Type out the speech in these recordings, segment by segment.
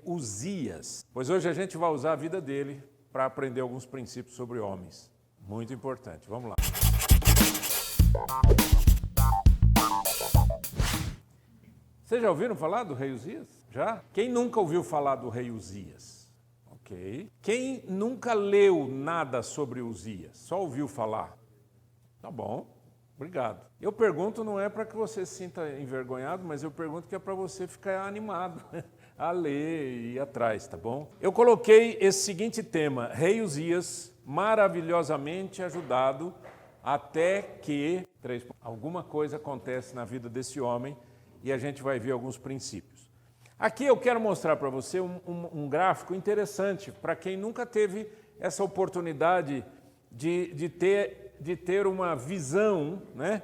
Uzias, pois hoje a gente vai usar a vida dele para aprender alguns princípios sobre homens. Muito importante. Vamos lá. Vocês já ouviram falar do rei Uzias? Já? Quem nunca ouviu falar do rei Uzias? Ok. Quem nunca leu nada sobre Uzias? Só ouviu falar? Tá bom. Obrigado. Eu pergunto não é para que você se sinta envergonhado, mas eu pergunto que é para você ficar animado a ler e ir atrás, tá bom? Eu coloquei esse seguinte tema, Rei Uzias, maravilhosamente ajudado, até que alguma coisa acontece na vida desse homem e a gente vai ver alguns princípios. Aqui eu quero mostrar para você um gráfico interessante para quem nunca teve essa oportunidade de ter uma visão, né,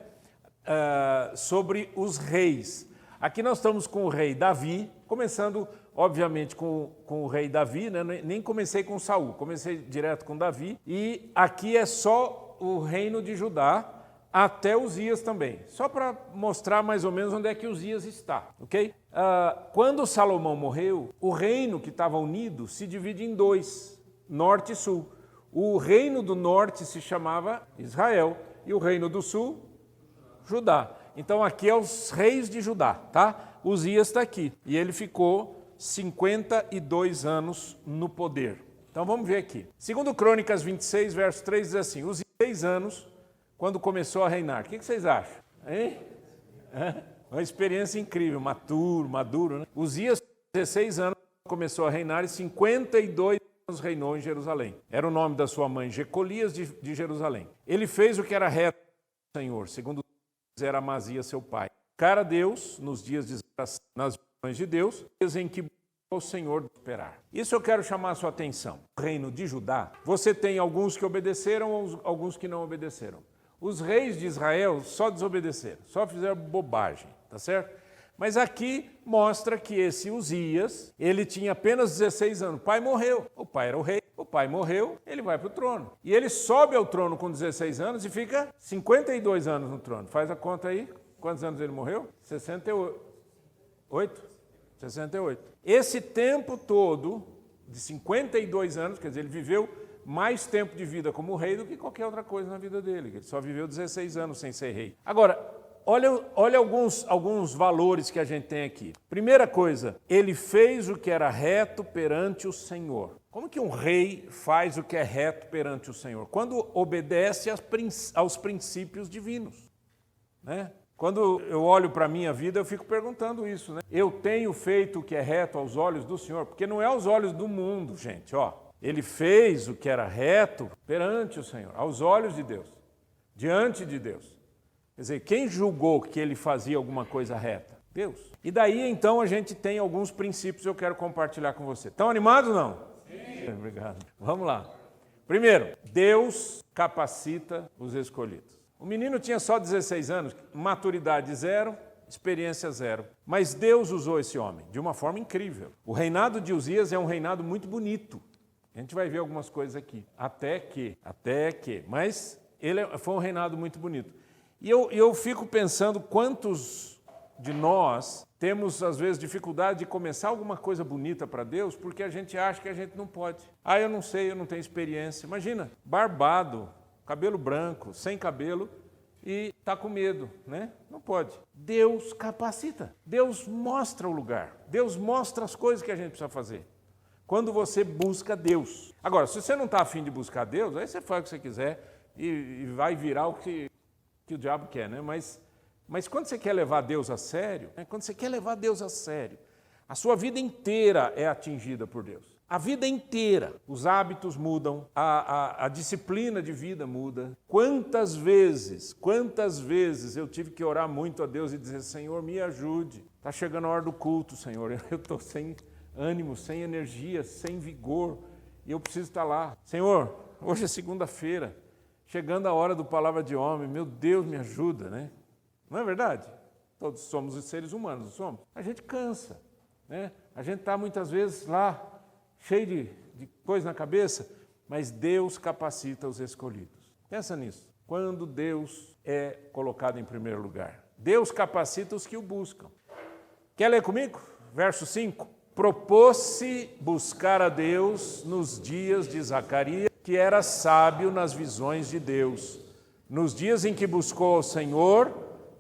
sobre os reis. Aqui nós estamos com o rei Davi, começando, obviamente, com o rei Davi, né? Nem comecei com Saul, comecei direto com Davi, e aqui é só o reino de Judá, até Uzias também, só para mostrar mais ou menos onde é que Uzias está, ok? Quando Salomão morreu, o reino que estava unido se divide em dois, norte e sul. O reino do norte se chamava Israel e o reino do sul, Judá. Então aqui é os reis de Judá, tá? Uzias está aqui e ele ficou 52 anos no poder. Então vamos ver aqui. Segundo Crônicas 26, verso 3, diz assim, Uzias 6 anos quando começou a reinar. O que vocês acham? Hein? Uma experiência incrível, maduro, né? Uzias, 16 anos, começou a reinar e 52 anos reinou em Jerusalém. Era o nome da sua mãe, Jecolias de Jerusalém. Ele fez o que era reto do Senhor, segundo era Amazias, seu pai. Cara a Deus, nos dias de nas visões de Deus, dias em que o Senhor esperar. Isso eu quero chamar a sua atenção. O reino de Judá, você tem alguns que obedeceram, alguns que não obedeceram. Os reis de Israel só desobedeceram, só fizeram bobagem, tá certo? Mas aqui mostra que esse Uzias, ele tinha apenas 16 anos. O pai morreu, o pai era o rei, o pai morreu, ele vai para o trono. E ele sobe ao trono com 16 anos e fica 52 anos no trono. Faz a conta aí, quantos anos ele morreu? 68? 68. Esse tempo todo, de 52 anos, quer dizer, ele viveu mais tempo de vida como rei do que qualquer outra coisa na vida dele. Ele só viveu 16 anos sem ser rei. Agora, olha alguns valores que a gente tem aqui. Primeira coisa, ele fez o que era reto perante o Senhor. Como que um rei faz o que é reto perante o Senhor? Quando obedece aos princípios divinos, né? Quando eu olho para a minha vida, eu fico perguntando isso, né? Eu tenho feito o que é reto aos olhos do Senhor? Porque não é aos olhos do mundo, gente, ó. Ele fez o que era reto perante o Senhor, aos olhos de Deus, diante de Deus. Quer dizer, quem julgou que ele fazia alguma coisa reta? Deus. E daí, então, a gente tem alguns princípios que eu quero compartilhar com você. Estão animados ou não? Sim. Obrigado. Vamos lá. Primeiro, Deus capacita os escolhidos. O menino tinha só 16 anos, maturidade zero, experiência zero. Mas Deus usou esse homem de uma forma incrível. O reinado de Uzias é um reinado muito bonito. A gente vai ver algumas coisas aqui. Até que. Mas foi um reinado muito bonito. E eu fico pensando quantos de nós temos, às vezes, dificuldade de começar alguma coisa bonita para Deus porque a gente acha que a gente não pode. Eu não sei, eu não tenho experiência. Imagina, barbado, cabelo branco, sem cabelo e está com medo, né? Não pode. Deus capacita. Deus mostra o lugar. Deus mostra as coisas que a gente precisa fazer. Quando você busca Deus. Agora, se você não está afim de buscar Deus, aí você faz o que você quiser e vai virar o que o diabo quer, né? Mas quando você quer levar Deus a sério, né? Quando você quer levar Deus a sério, a sua vida inteira é atingida por Deus. A vida inteira. Os hábitos mudam, a disciplina de vida muda. Quantas vezes eu tive que orar muito a Deus e dizer, Senhor, me ajude. Está chegando a hora do culto, Senhor. Eu estou sem ânimo, sem energia, sem vigor, e eu preciso estar lá. Senhor, hoje é segunda-feira, chegando a hora do Palavra de Homem, meu Deus, me ajuda, né? Não é verdade? Todos somos os seres humanos, não somos? A gente cansa, né? A gente está muitas vezes lá, cheio de coisa na cabeça, mas Deus capacita os escolhidos. Pensa nisso. Quando Deus é colocado em primeiro lugar. Deus capacita os que o buscam. Quer ler comigo? Verso 5. propôs-se buscar a Deus nos dias de Zacarias, que era sábio nas visões de Deus. Nos dias em que buscou ao Senhor,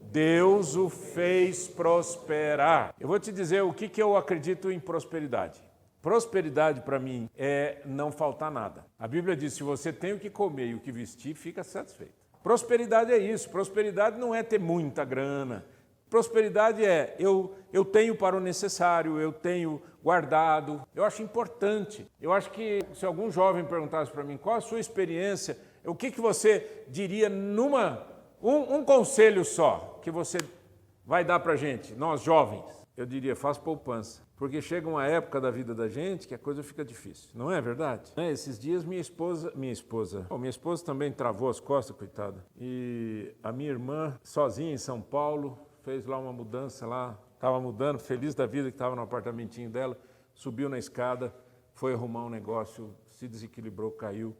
Deus o fez prosperar. Eu vou te dizer o que eu acredito em prosperidade. Prosperidade, para mim, é não faltar nada. A Bíblia diz, se você tem o que comer e o que vestir, fica satisfeito. Prosperidade é isso. Prosperidade não é ter muita grana. Prosperidade é, eu tenho para o necessário, eu tenho guardado. Eu acho importante. Eu acho que se algum jovem perguntasse para mim qual a sua experiência, o que você diria um conselho só que você vai dar para a gente, nós jovens? Eu diria, faz poupança. Porque chega uma época da vida da gente que a coisa fica difícil. Não é verdade? Esses dias minha esposa também travou as costas, coitada. E a minha irmã, sozinha em São Paulo, fez lá uma mudança lá. Estava mudando, feliz da vida que estava no apartamentinho dela. Subiu na escada, foi arrumar um negócio, se desequilibrou, caiu.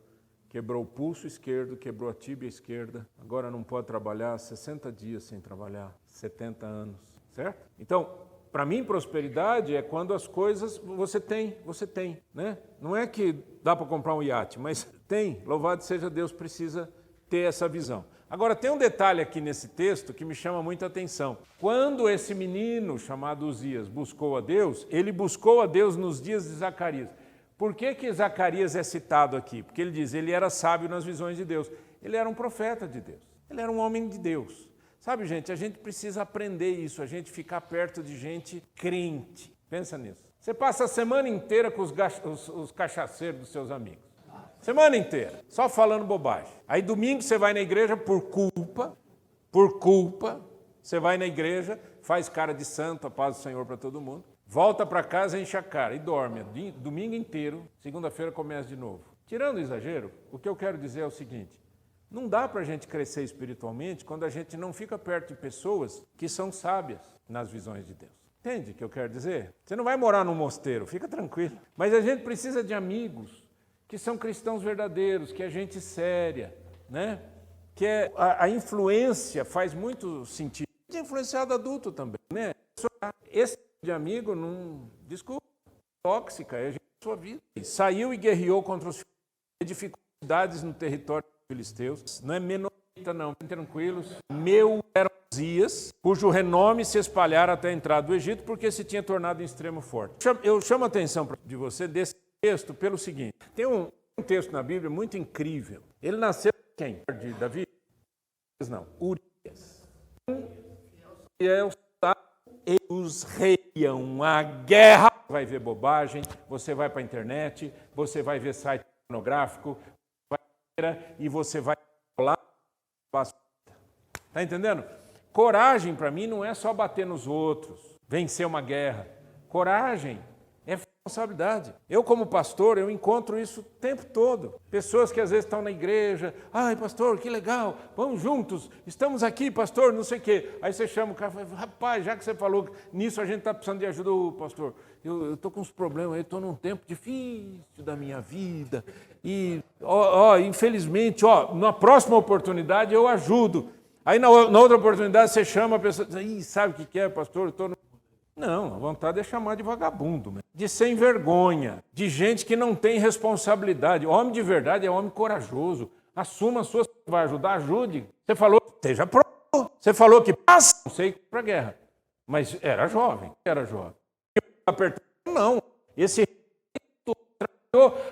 Quebrou o pulso esquerdo, quebrou a tíbia esquerda. Agora não pode trabalhar, 60 dias sem trabalhar, 70 anos. Certo? Então, para mim, prosperidade é quando as coisas você tem, né? Não é que dá para comprar um iate, mas tem, louvado seja Deus, precisa ter essa visão. Agora, tem um detalhe aqui nesse texto que me chama muita atenção. Quando esse menino chamado Uzias buscou a Deus, ele buscou a Deus nos dias de Zacarias. Por que Zacarias é citado aqui? Porque ele diz, ele era sábio nas visões de Deus. Ele era um profeta de Deus, ele era um homem de Deus. Sabe, gente, a gente precisa aprender isso, a gente ficar perto de gente crente. Pensa nisso. Você passa a semana inteira com os cachaceiros dos seus amigos. Semana inteira, só falando bobagem. Aí domingo você vai na igreja por culpa, você vai na igreja, faz cara de santo, a paz do Senhor para todo mundo, volta para casa, enche a cara e dorme. Domingo inteiro, segunda-feira começa de novo. Tirando o exagero, o que eu quero dizer é o seguinte, não dá para a gente crescer espiritualmente quando a gente não fica perto de pessoas que são sábias nas visões de Deus. Entende o que eu quero dizer? Você não vai morar num mosteiro, fica tranquilo. Mas a gente precisa de amigos que são cristãos verdadeiros, que é gente séria, né? Que a influência faz muito sentido. É influenciado adulto também, né? Esse tipo de amigo, desculpa, tóxica, é a sua vida. Saiu e guerreou contra os dificuldades no território filisteus, não é menorita não, tranquilos. Meu eram Uzias, cujo renome se espalhara até a entrada do Egito, porque se tinha tornado em extremo forte. Eu chamo a atenção de você desse texto pelo seguinte, tem um texto na Bíblia muito incrível. Ele nasceu de quem? De Davi? Não, Urias. E os reiam a guerra. Vai ver bobagem, você vai para a internet, você vai ver site pornográfico, e você vai lá. Está entendendo? Coragem, para mim, não é só bater nos outros, vencer uma guerra. Coragem é responsabilidade. Eu, como pastor, eu encontro isso o tempo todo. Pessoas que às vezes estão na igreja, ai, pastor, que legal, vamos juntos, estamos aqui, pastor, não sei o quê. Aí você chama o cara e fala, rapaz, já que você falou nisso, a gente está precisando de ajuda, pastor, eu estou com uns problemas, eu estou num tempo difícil da minha vida, e, infelizmente, na próxima oportunidade eu ajudo. Aí na outra oportunidade você chama a pessoa, diz, sabe o que é, pastor, eu estou no... Não, a vontade é chamar de vagabundo, de sem vergonha, de gente que não tem responsabilidade. Homem de verdade é homem corajoso. Assuma as suas... Vai ajudar, ajude. Você falou, esteja pronto. Você falou que passa, não sei, para a guerra. Mas era jovem. Apertado, não. Esse...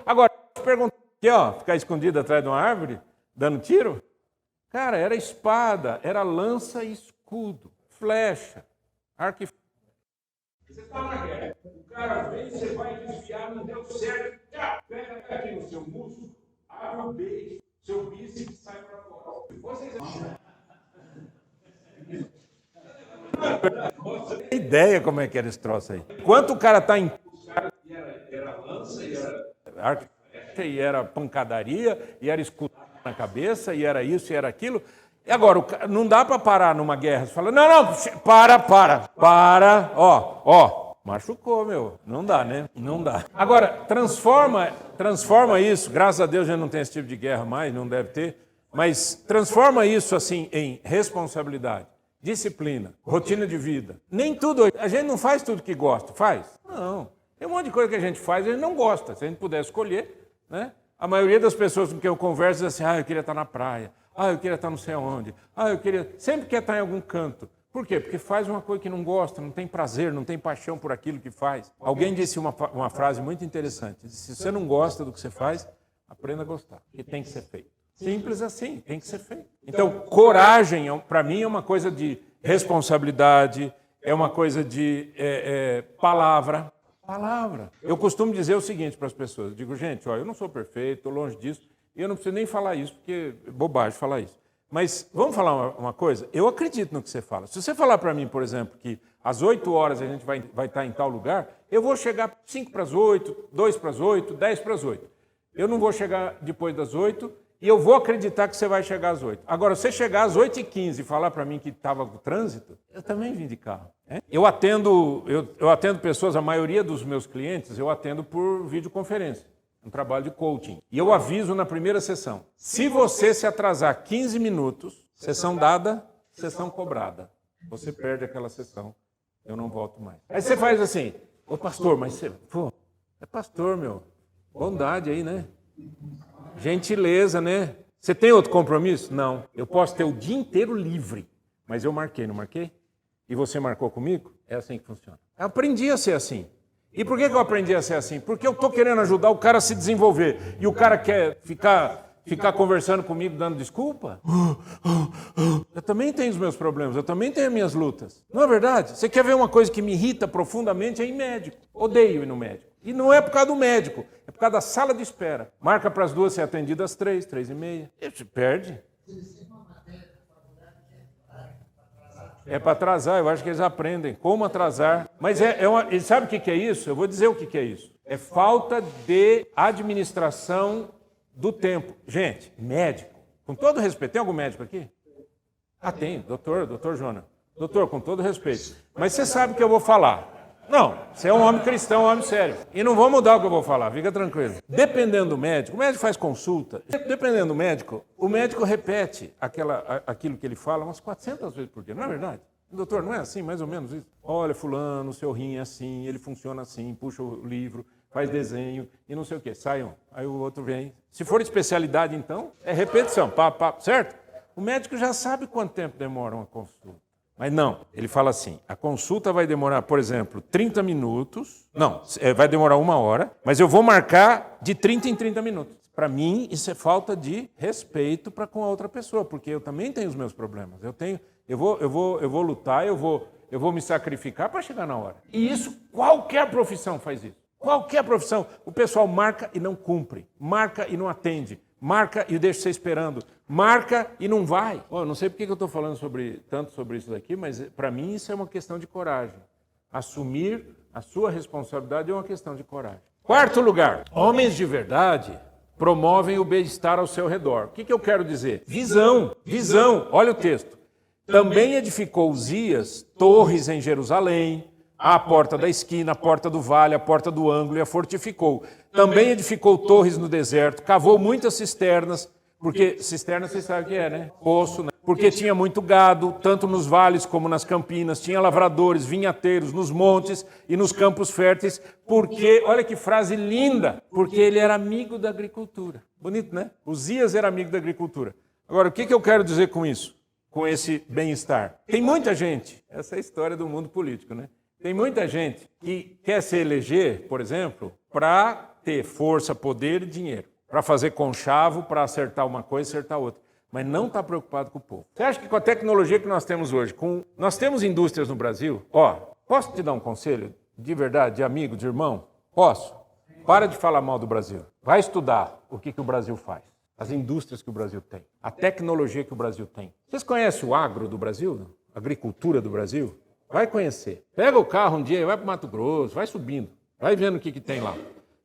Agora, eu pergunto aqui, ficar escondido atrás de uma árvore, dando tiro? Cara, era espada, era lança e escudo, flecha, arco e flecha. Você está na guerra, o cara vem, você vai desviar, não deu certo, pega aqui no seu músculo, abre o beijo, seu bíceps sai para fora. Vocês tem ideia como é que era esse troço aí? Enquanto o cara está em... Era lança, e era arco e flecha, e era pancadaria, e era escudo na cabeça, e era isso, e era aquilo. E agora, não dá para parar numa guerra. Você fala, não, para, machucou, meu. Não dá, né? Não dá. Agora, transforma isso, graças a Deus a gente não tem esse tipo de guerra mais, não deve ter, mas transforma isso assim em responsabilidade, disciplina, rotina de vida. Nem tudo, a gente não faz tudo que gosta, faz? Não. Tem um monte de coisa que a gente faz e a gente não gosta. Se a gente puder escolher, né? A maioria das pessoas com quem eu converso diz assim, eu queria estar na praia, eu queria estar não sei aonde, eu queria... Sempre quer estar em algum canto. Por quê? Porque faz uma coisa que não gosta, não tem prazer, não tem paixão por aquilo que faz. Alguém disse uma frase muito interessante. Disse, se você não gosta do que você faz, aprenda a gostar, porque tem que ser feito. Simples assim, tem que ser feito. Então, coragem, para mim, é uma coisa de responsabilidade, é uma coisa de palavra. Palavra. Eu costumo dizer o seguinte para as pessoas, eu digo, gente, eu não sou perfeito, estou longe disso, e eu não preciso nem falar isso, porque é bobagem falar isso. Mas vamos falar uma coisa? Eu acredito no que você fala. Se você falar para mim, por exemplo, que às 8 horas a gente vai estar em tal lugar, eu vou chegar 5 para as 8, 2 para as 8, 10 para as 8. Eu não vou chegar depois das 8 e eu vou acreditar que você vai chegar às 8. Agora, se você chegar às 8h15 e falar para mim que estava com trânsito, eu também vim de carro. Eu atendo pessoas, a maioria dos meus clientes, eu atendo por videoconferência. Um trabalho de coaching. E eu aviso na primeira sessão. Se você se atrasar 15 minutos, sessão dada, sessão cobrada. Você perde aquela sessão. Eu não volto mais. Aí você faz assim, ô pastor, mas você... Pô, é pastor, meu. Bondade aí, né? Gentileza, né? Você tem outro compromisso? Não. Eu posso ter o dia inteiro livre. Mas eu marquei, não marquei? E você marcou comigo? É assim que funciona. Eu aprendi a ser assim. E por que eu aprendi a ser assim? Porque eu estou querendo ajudar o cara a se desenvolver. E o cara quer ficar conversando comigo, dando desculpa? Eu também tenho os meus problemas, eu também tenho as minhas lutas. não é verdade? Você quer ver uma coisa que me irrita profundamente? É ir médico. Odeio ir no médico. E não é por causa do médico, é por causa da sala de espera. Marca para as 2 ser atendido às 3, 3h30. E você perde. É para atrasar, eu acho que eles aprendem como atrasar. Mas e sabe o que é isso? Eu vou dizer o que é isso. É falta de administração do tempo. Gente, médico, com todo respeito, tem algum médico aqui? Tem, doutor Jonas. Doutor, com todo respeito. Mas você sabe o que eu vou falar. Não, você é um homem cristão, um homem sério. E não vou mudar o que eu vou falar, fica tranquilo. Dependendo do médico, o médico faz consulta. Dependendo do médico, o médico repete aquilo que ele fala umas 400 vezes por dia, não é verdade? Doutor, não é assim, mais ou menos isso? Olha, fulano, o seu rim é assim, ele funciona assim, puxa o livro, faz desenho e não sei o quê. Sai um, aí o outro vem. Se for especialidade, então, é repetição, certo? O médico já sabe quanto tempo demora uma consulta. Mas não, ele fala assim, a consulta vai demorar, por exemplo, 30 minutos. Não, vai demorar 1 hora, mas eu vou marcar de 30 em 30 minutos. Para mim, isso é falta de respeito para com a outra pessoa, porque eu também tenho os meus problemas. Eu vou lutar, eu vou me sacrificar para chegar na hora. E isso, qualquer profissão faz isso. Qualquer profissão. O pessoal marca e não cumpre, marca e não atende, marca e deixa você esperando, marca e não vai. Eu não sei por que eu estou falando tanto sobre isso daqui, mas para mim isso é uma questão de coragem. Assumir a sua responsabilidade é uma questão de coragem. 4º lugar, homens de verdade promovem o bem-estar ao seu redor. O que eu quero dizer? Visão. Olha o texto. Também edificou Uzias torres em Jerusalém, a porta da esquina, a porta do vale, a porta do ângulo, e a fortificou. Também edificou torres no deserto, cavou muitas cisternas, porque cisterna vocês sabem o que é, né? Poço, né? Porque tinha muito gado, tanto nos vales como nas campinas, tinha lavradores, vinhateiros, nos montes e nos campos férteis, porque, olha que frase linda, porque ele era amigo da agricultura. Bonito, né? Uzias era amigo da agricultura. Agora, o que eu quero dizer com isso? Com esse bem-estar? Tem muita gente, essa é a história do mundo político, né? Tem muita gente que quer se eleger, por exemplo, para ter força, poder e dinheiro, para fazer conchavo, para acertar uma coisa e acertar outra, mas não está preocupado com o povo. Você acha que com a tecnologia que nós temos hoje, nós temos indústrias no Brasil? Posso te dar um conselho de verdade, de amigo, de irmão? Posso? Para de falar mal do Brasil. Vai estudar o que o Brasil faz, as indústrias que o Brasil tem, a tecnologia que o Brasil tem. Vocês conhecem o agro do Brasil? A agricultura do Brasil? Vai conhecer. Pega o carro um dia e vai para o Mato Grosso, vai subindo, vai vendo o que tem lá.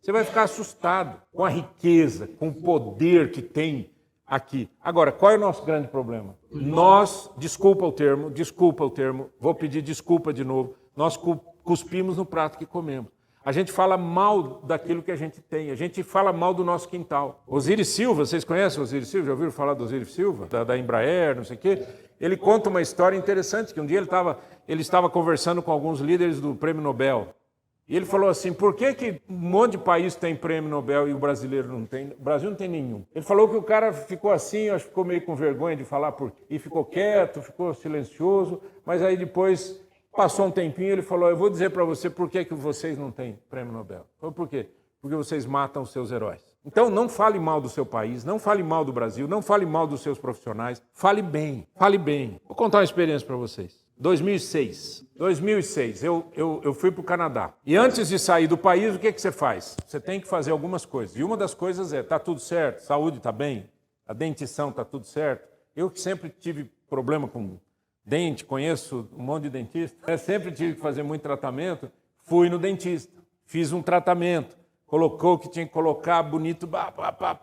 Você vai ficar assustado com a riqueza, com o poder que tem aqui. Agora, qual é o nosso grande problema? Nós, desculpa o termo, vou pedir desculpa de novo, nós cuspimos no prato que comemos. A gente fala mal daquilo que a gente tem, a gente fala mal do nosso quintal. Osiris Silva, vocês conhecem o Osiris Silva? Já ouviram falar do Osiris Silva? Da Embraer, não sei o quê? Ele conta uma história interessante, que um dia ele estava conversando com alguns líderes do Prêmio Nobel. E ele falou assim, por que um monte de país tem prêmio Nobel e o brasileiro não tem? O Brasil não tem nenhum. Ele falou que o cara ficou assim, acho que ficou meio com vergonha de falar, e ficou quieto, ficou silencioso, mas aí depois passou um tempinho e ele falou, eu vou dizer para você por que vocês não têm prêmio Nobel. Eu falei, por quê? Porque vocês matam os seus heróis. Então não fale mal do seu país, não fale mal do Brasil, não fale mal dos seus profissionais, fale bem, fale bem. Vou contar uma experiência para vocês. 2006, eu fui para o Canadá. E antes de sair do país, o que você faz? Você tem que fazer algumas coisas. E uma das coisas é, está tudo certo, saúde está bem, a dentição está tudo certo. Eu que sempre tive problema com dente, conheço um monte de dentista, sempre tive que fazer muito tratamento, fui no dentista, fiz um tratamento, colocou o que tinha que colocar, bonito,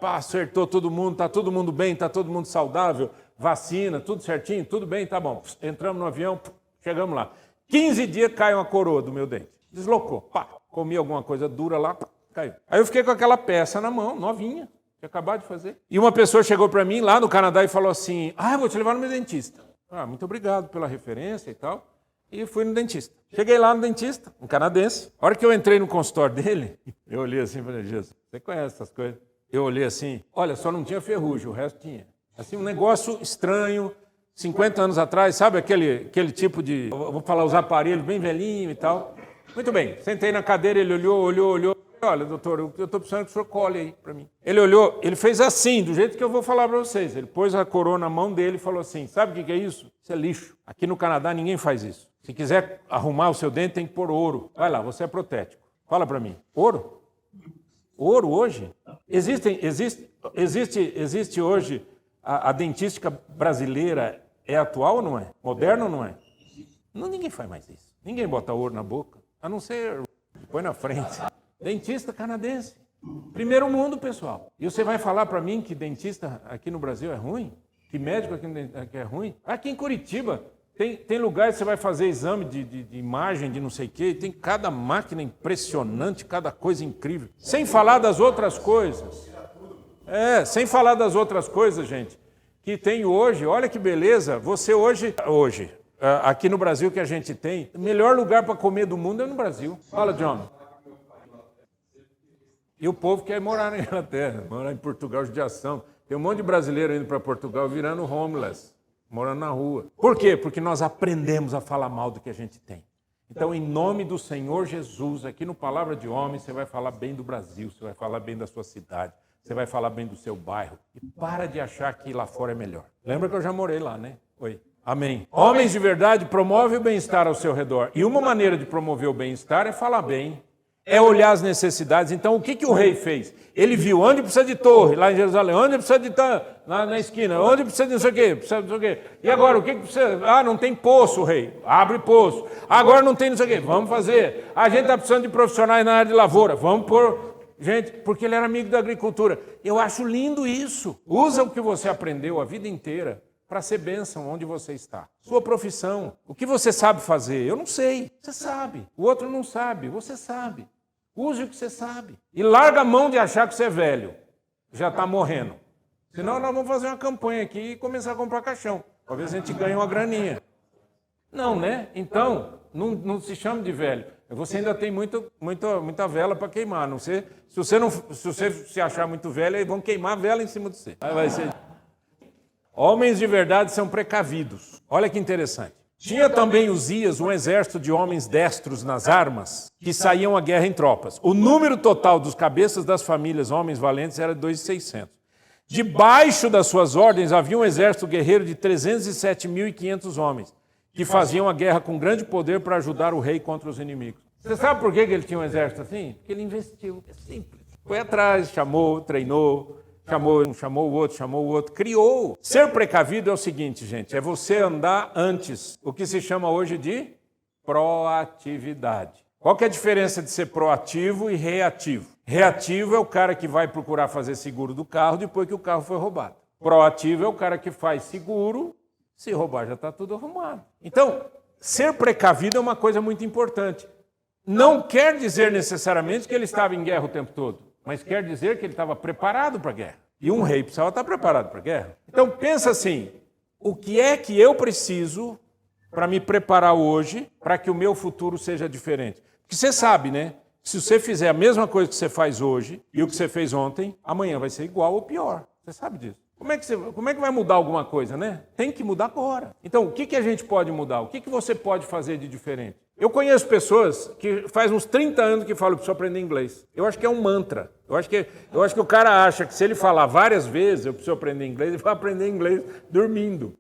acertou todo mundo, está todo mundo bem, está todo mundo saudável, vacina, tudo certinho, tudo bem, tá bom. Entramos no avião, chegamos lá. 15 dias cai uma coroa do meu dente. Deslocou, pá, comi alguma coisa dura lá, caiu. Aí eu fiquei com aquela peça na mão, novinha, tinha acabado de fazer. E uma pessoa chegou para mim lá no Canadá e falou assim, eu vou te levar no meu dentista. Muito obrigado pela referência e tal. E fui no dentista. Cheguei lá no dentista, um canadense. A hora que eu entrei no consultório dele, eu olhei assim e falei, Jesus, você conhece essas coisas? Eu olhei assim, olha, só não tinha ferrugem, o resto tinha. Assim, um negócio estranho, 50 anos atrás, sabe aquele tipo de, vou falar, os aparelhos bem velhinho e tal. Muito bem, sentei na cadeira, ele olhou. Olha, doutor, eu estou precisando que o senhor colhe aí para mim. Ele olhou, ele fez assim, do jeito que eu vou falar para vocês. Ele pôs a coroa na mão dele e falou assim, sabe o que é isso? Isso é lixo. Aqui no Canadá ninguém faz isso. Se quiser arrumar o seu dente, tem que pôr ouro. Vai lá, você é protético. Fala para mim. Ouro? Ouro hoje? Existe hoje, a dentística brasileira é atual ou não é? Moderna ou não é? Não, ninguém faz mais isso. Ninguém bota ouro na boca, a não ser põe na frente. Dentista canadense. Primeiro mundo, pessoal. E você vai falar para mim que dentista aqui no Brasil é ruim? Que médico aqui é ruim? Aqui em Curitiba, tem lugar que você vai fazer exame de imagem, de não sei o quê, tem cada máquina impressionante, cada coisa incrível. Sem falar das outras coisas. Sem falar das outras coisas, gente, que tem hoje. Olha que beleza. Você hoje, aqui no Brasil que a gente tem, o melhor lugar para comer do mundo é no Brasil. Fala, John. E o povo quer morar na Inglaterra, morar em Portugal, judiação. Tem um monte de brasileiro indo para Portugal virando homeless, morando na rua. Por quê? Porque nós aprendemos a falar mal do que a gente tem. Então, em nome do Senhor Jesus, aqui no Palavra de Homem, você vai falar bem do Brasil, você vai falar bem da sua cidade, você vai falar bem do seu bairro. E para de achar que lá fora é melhor. Lembra que eu já morei lá, né? Oi. Amém. Homens de verdade promovem o bem-estar ao seu redor. E uma maneira de promover o bem-estar é falar bem. É olhar as necessidades. Então, o que o rei fez? Ele viu onde precisa de torre, lá em Jerusalém, onde precisa de na esquina, onde precisa de não sei o quê, precisa de não sei o quê. E agora, o que precisa? Não tem poço, rei. Abre poço. Agora não tem não sei o quê. Vamos fazer. A gente está precisando de profissionais na área de lavoura. Vamos pôr gente, porque ele era amigo da agricultura. Eu acho lindo isso. Usa o que você aprendeu a vida inteira para ser bênção onde você está. Sua profissão. O que você sabe fazer? Eu não sei. Você sabe. O outro não sabe. Você sabe. Use o que você sabe. E larga a mão de achar que você é velho. Já está morrendo. Senão nós vamos fazer uma campanha aqui e começar a comprar caixão. Para ver se a gente ganha uma graninha. Não, né? Então, não se chame de velho. Você ainda tem muita vela para queimar. Não sei, se você se achar muito velho, aí vão queimar a vela em cima de você. Aí vai ser... Homens de verdade são precavidos. Olha que interessante. Tinha também Uzias um exército de homens destros nas armas que saíam à guerra em tropas. O número total dos cabeças das famílias, homens valentes, era 2.600. Debaixo das suas ordens havia um exército guerreiro de 307.500 homens que faziam a guerra com grande poder para ajudar o rei contra os inimigos. Você sabe por que ele tinha um exército assim? Porque ele investiu. É simples. Foi atrás, chamou, treinou. Chamou o outro, criou. Ser precavido é o seguinte, gente, é você andar antes, o que se chama hoje de proatividade. Qual que é a diferença de ser proativo e reativo? Reativo é o cara que vai procurar fazer seguro do carro depois que o carro foi roubado. Proativo é o cara que faz seguro, se roubar já está tudo arrumado. Então, ser precavido é uma coisa muito importante. Não quer dizer necessariamente que ele estava em guerra o tempo todo. Mas quer dizer que ele estava preparado para a guerra. E um rei precisava estar preparado para a guerra. Então pensa assim, o que é que eu preciso para me preparar hoje para que o meu futuro seja diferente? Porque você sabe, né? Se você fizer a mesma coisa que você faz hoje e o que você fez ontem, amanhã vai ser igual ou pior. Você sabe disso. Como é que vai mudar alguma coisa, né? Tem que mudar agora. Então, o que a gente pode mudar? O que você pode fazer de diferente? Eu conheço pessoas que faz uns 30 anos que falam que preciso aprender inglês. Eu acho que é um mantra. Eu acho que o cara acha que se ele falar várias vezes eu preciso aprender inglês, ele vai aprender inglês dormindo.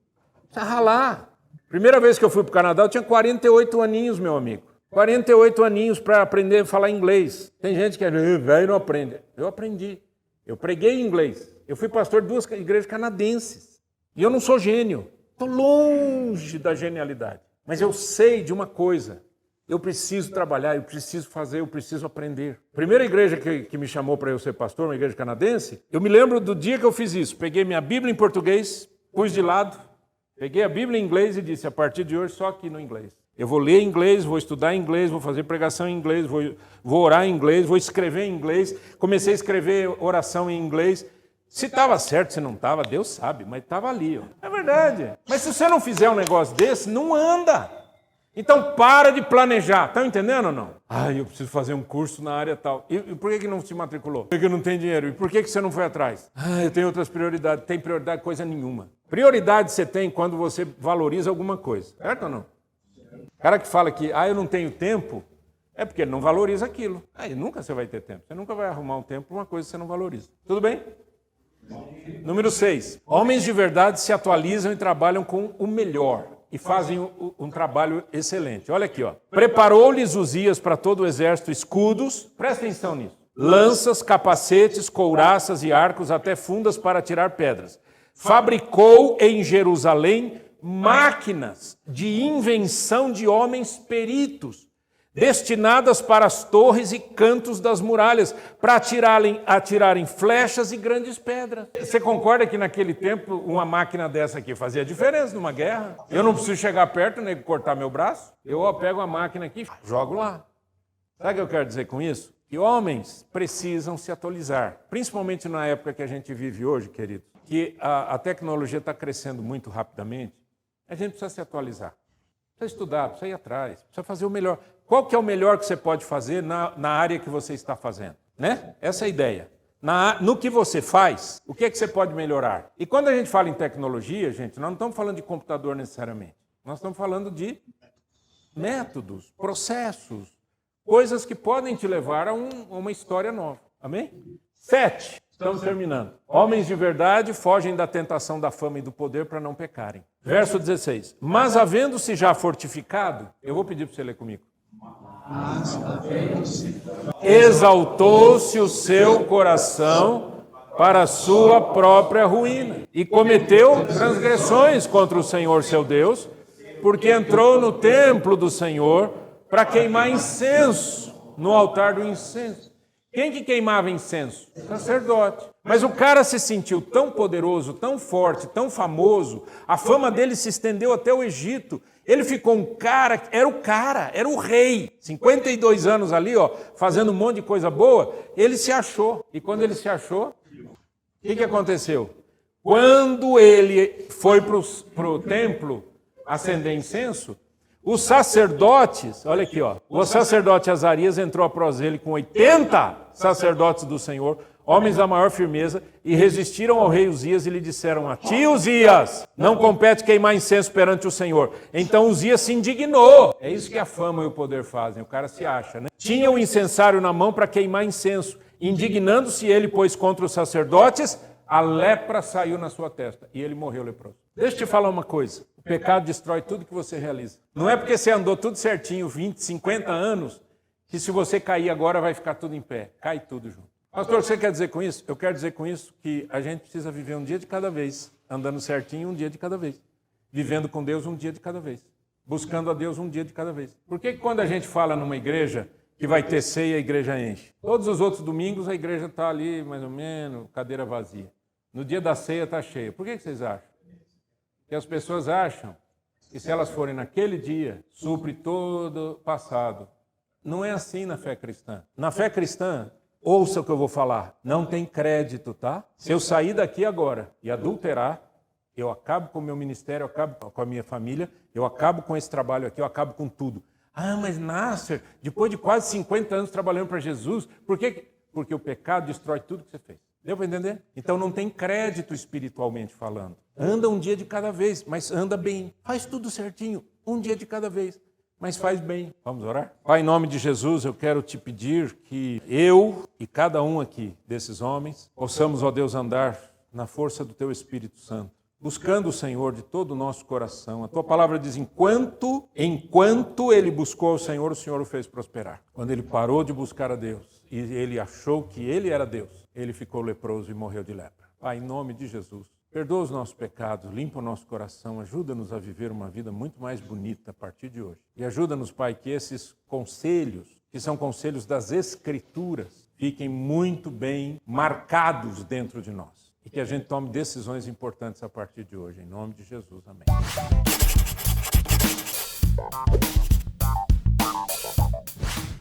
Precisa ralar. Primeira vez que eu fui para o Canadá, eu tinha 48 aninhos, meu amigo. 48 aninhos para aprender a falar inglês. Tem gente que é velho e não aprende. Eu aprendi. Eu preguei inglês. Eu fui pastor de 2 igrejas canadenses. E eu não sou gênio. Estou longe da genialidade. Mas eu sei de uma coisa. Eu preciso trabalhar, eu preciso fazer, eu preciso aprender. Primeira igreja que me chamou para eu ser pastor, uma igreja canadense, eu me lembro do dia que eu fiz isso. Peguei minha Bíblia em português, pus de lado, peguei a Bíblia em inglês e disse, a partir de hoje, só aqui no inglês. Eu vou ler inglês, vou estudar inglês, vou fazer pregação em inglês, vou orar em inglês, vou escrever em inglês. Comecei a escrever oração em inglês. Se estava certo, se não estava, Deus sabe, mas estava ali. Ó. É verdade. Mas se você não fizer um negócio desse, não anda. Então para de planejar. Está entendendo ou não? Eu preciso fazer um curso na área tal. E por que não se matriculou? Porque não tem dinheiro. E por que você não foi atrás? Eu tenho outras prioridades. Tem prioridade coisa nenhuma. Prioridade você tem quando você valoriza alguma coisa. Certo ou não? O cara que fala que eu não tenho tempo, é porque ele não valoriza aquilo. Aí nunca você vai ter tempo. Você nunca vai arrumar um tempo para uma coisa que você não valoriza. Tudo bem? Número 6. Homens de verdade se atualizam e trabalham com o melhor e fazem um trabalho excelente. Olha aqui, ó. Preparou-lhes Uzias para todo o exército escudos, presta atenção nisso, lanças, capacetes, couraças e arcos, até fundas para tirar pedras. Fabricou em Jerusalém máquinas de invenção de homens peritos, destinadas para as torres e cantos das muralhas, para atirarem flechas e grandes pedras. Você concorda que naquele tempo uma máquina dessa aqui fazia diferença numa guerra? Eu não preciso chegar perto nem cortar meu braço. Eu pego a máquina aqui e jogo lá. Sabe o que eu quero dizer com isso? Que homens precisam se atualizar, principalmente na época que a gente vive hoje, querido, que a tecnologia está crescendo muito rapidamente. A gente precisa se atualizar. Precisa estudar, precisa ir atrás, precisa fazer o melhor. Qual que é o melhor que você pode fazer na área que você está fazendo? Né? Essa é a ideia. No que você faz, o que é que você pode melhorar? E quando a gente fala em tecnologia, gente, nós não estamos falando de computador necessariamente. Nós estamos falando de métodos, processos, coisas que podem te levar a uma história nova. Amém? 7. Estamos terminando. Homens de verdade fogem da tentação da fama e do poder para não pecarem. Verso 16. Mas havendo-se já fortificado, eu vou pedir para você ler comigo. Exaltou-se o seu coração para a sua própria ruína e cometeu transgressões contra o Senhor seu Deus, porque entrou no templo do Senhor para queimar incenso no altar do incenso. Quem que queimava incenso? Sacerdote. Mas o cara se sentiu tão poderoso, tão forte, tão famoso, a fama dele se estendeu até o Egito. Ele ficou um cara, era o rei. 52 anos ali, ó, fazendo um monte de coisa boa, ele se achou. E quando ele se achou, o que aconteceu? Quando ele foi para o templo acender incenso, os sacerdotes, olha aqui, ó, o sacerdote Azarias entrou após ele com 80 sacerdotes do Senhor, homens da maior firmeza, e resistiram ao rei Uzias e lhe disseram a ti, Uzias, não compete queimar incenso perante o Senhor. Então Uzias se indignou. É isso que a fama e o poder fazem, o cara se acha, né? Tinha um incensário na mão para queimar incenso. Indignando-se ele, pois, contra os sacerdotes, a lepra saiu na sua testa e ele morreu leproso. Deixa eu te falar uma coisa. O pecado destrói tudo que você realiza. Não é porque você andou tudo certinho, 20, 50 anos, que se você cair agora vai ficar tudo em pé. Cai tudo junto. Pastor, o que você quer dizer com isso? Eu quero dizer com isso que a gente precisa viver um dia de cada vez, andando certinho um dia de cada vez, vivendo com Deus um dia de cada vez, buscando a Deus um dia de cada vez. Por que quando a gente fala numa igreja que vai ter ceia, a igreja enche? Todos os outros domingos a igreja está ali, mais ou menos, cadeira vazia. No dia da ceia está cheia. Por que vocês acham? Porque as pessoas acham que se elas forem naquele dia, supre todo o passado. Não é assim na fé cristã. Na fé cristã, ouça o que eu vou falar, não tem crédito, tá? Se eu sair daqui agora e adulterar, eu acabo com o meu ministério, eu acabo com a minha família, eu acabo com esse trabalho aqui, eu acabo com tudo. Ah, mas Nasser, depois de quase 50 anos trabalhando para Jesus, por quê? Porque o pecado destrói tudo que você fez. Deu para entender? Então não tem crédito espiritualmente falando. Anda um dia de cada vez, mas anda bem. Faz tudo certinho, um dia de cada vez, mas faz bem. Vamos orar? Pai, em nome de Jesus, eu quero te pedir que eu e cada um aqui desses homens possamos, ó Deus, andar na força do Teu Espírito Santo, buscando o Senhor de todo o nosso coração. A Tua palavra diz, enquanto ele buscou o Senhor o fez prosperar. Quando ele parou de buscar a Deus e ele achou que ele era Deus, ele ficou leproso e morreu de lepra. Pai, em nome de Jesus, perdoa os nossos pecados, limpa o nosso coração, ajuda-nos a viver uma vida muito mais bonita a partir de hoje. E ajuda-nos, Pai, que esses conselhos, que são conselhos das Escrituras, fiquem muito bem marcados dentro de nós. E que a gente tome decisões importantes a partir de hoje. Em nome de Jesus. Amém.